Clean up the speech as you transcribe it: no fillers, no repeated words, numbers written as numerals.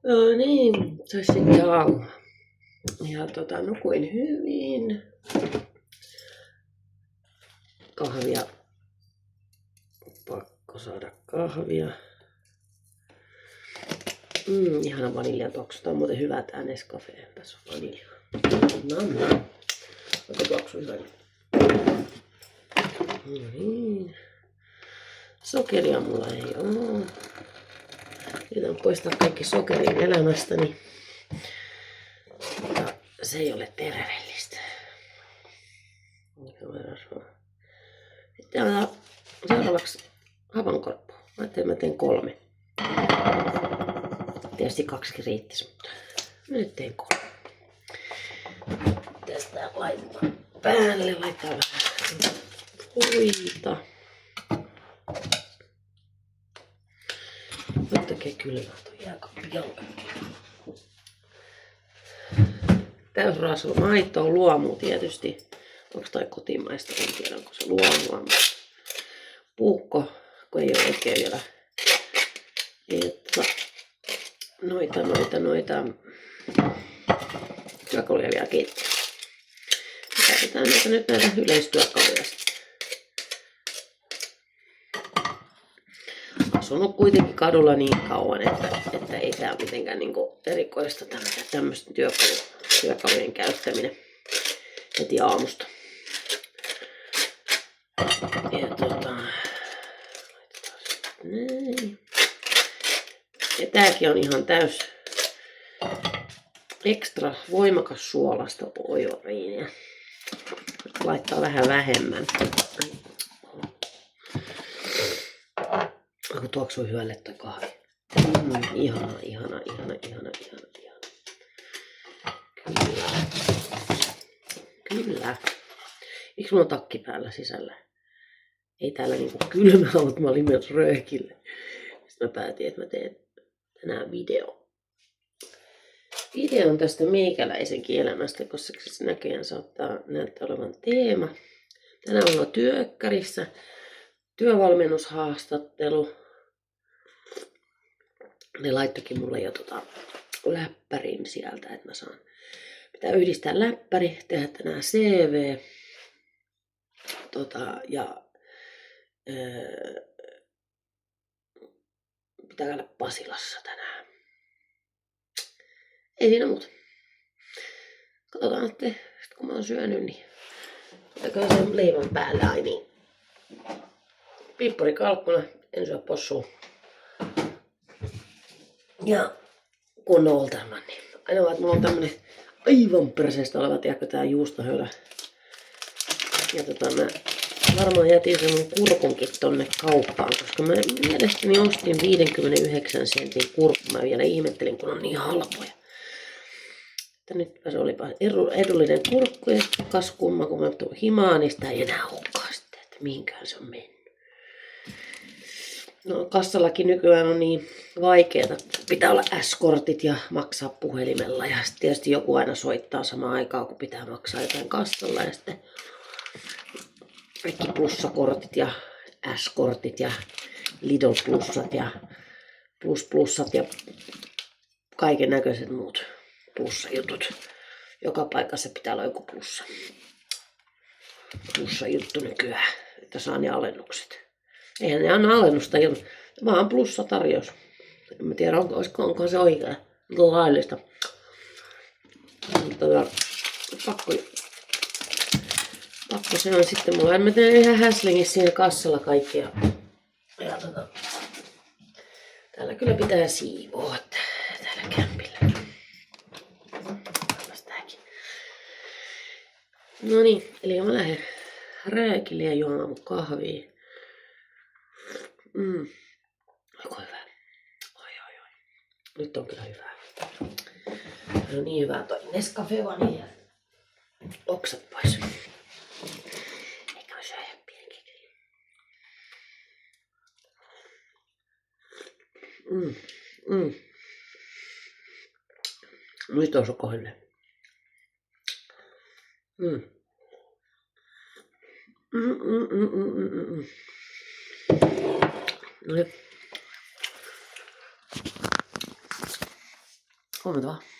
No niin, se sitten aamu. Ja nukuin hyvin. Kahvia. Pakko saada kahvia. Ihana vaniljantuoksu. Tää on muuten hyvä tää Nescafe. Tässä on vaniljaa. No. Onko tuoksu hyvä? No niin. Sokeria mulla ei oo. Yritän poistaa kaikki sokerin elämästäni. Ja se ei ole terveellistä. Sitten seuraavaksi hapankorppu. Mä ajattelin, että mä teen 3. Tietysti 2 riittäisi, mutta mä nyt teen 3. Tästä laittaa päälle, laittaa vähän puita. Nyt tekee kylmää tuo jääkaappi jalka. Täysrasva maitoa, luomua tietysti. Onko toi kotimaista, en tiedä onko se luomua. Puukko, kun ei ole oikein vielä. Että noita työkaluja vielä kiittää. Käytetään nyt näitä yleistyökaluja. Asunut kuitenkin kadulla niin kauan, että ei tää ole mitenkään niinku erikoista tämmöistä työkalujen käyttäminen heti aamusta. Ja näin. Ja tääkin on ihan täys ekstra voimakas suolasta ojoriinia. Laittaa vähän vähemmän. Kun tuoksuu hyvälle toi kahvi. Ihana. Kyllä. Miksi mulla on takki päällä sisällä? Ei täällä niinku kylmä ole, mutta mä olin myös röökillä. Sitten mä päätin, että mä teen tänään videon tästä meikäläisenkin elämästä, koska se näköjään saattaa näyttää olevan teema. Tänään ollaan työkkärissä. Työvalmennushaastattelu. Ne laittokin mulle jo läppärin sieltä, että mä saan. Pitää yhdistää läppäri, tehdä tänään CV. Pitää käydä Pasilassa tänään. Ei siinä muuta. Katsotaan, että kun mä oon syönyt, niin otetaan sen leivän päälle aina niin. Pippuri kalkkuna, en syö possua. Ja kunnon oltaman, niin ainoa, että mulla on tämmönen aivan perseestä oleva, tiedätkö, tää juustohöylä. Ja mä varmaan jätin sen mun kurkunkin tonne kauppaan, koska mä mielestäni ostin 59 sentin kurkku. Mä vielä ihmettelin, kun on niin halpoja. Että nytpä se olipa edullinen kurkku ja kas kumma, kun mä tuun himaan, niin sitä ei enää olekaan sitten, että mihinkään se on mennyt. No kassallakin nykyään on niin vaikeeta. Pitää olla S-kortit ja maksaa puhelimella ja sitten tietysti joku aina soittaa samaan aikaan, kun pitää maksaa jotain kassalla ja sitten kaikki plussakortit ja S-kortit ja Lidl plussat ja plussat ja kaiken näköiset muut plussajutut. Joka paikassa pitää olla joku plussajuttu nykyään, että saa ne alennukset. Eihän ne anna alennusta, vaan plussatarjous. En mä tiedä, onko se oikein laillista. Mutta pakko se on sitten. Mulla mä teen ihan häslingissä siinä kassalla kaikki. Ja täällä kyllä pitää siivoa täällä kämpillä. No niin, eli mä lähden rääkille ja juomaan mun kahvia. Onko hyvä? Oi. Nyt on kyllä hyvää. Se on niin hyvää toi Nescafe vanilja. Oksat pois. Eikä mä syö ihan pienkin. Nyt on sokohelle. No niin. Huomenta vaan.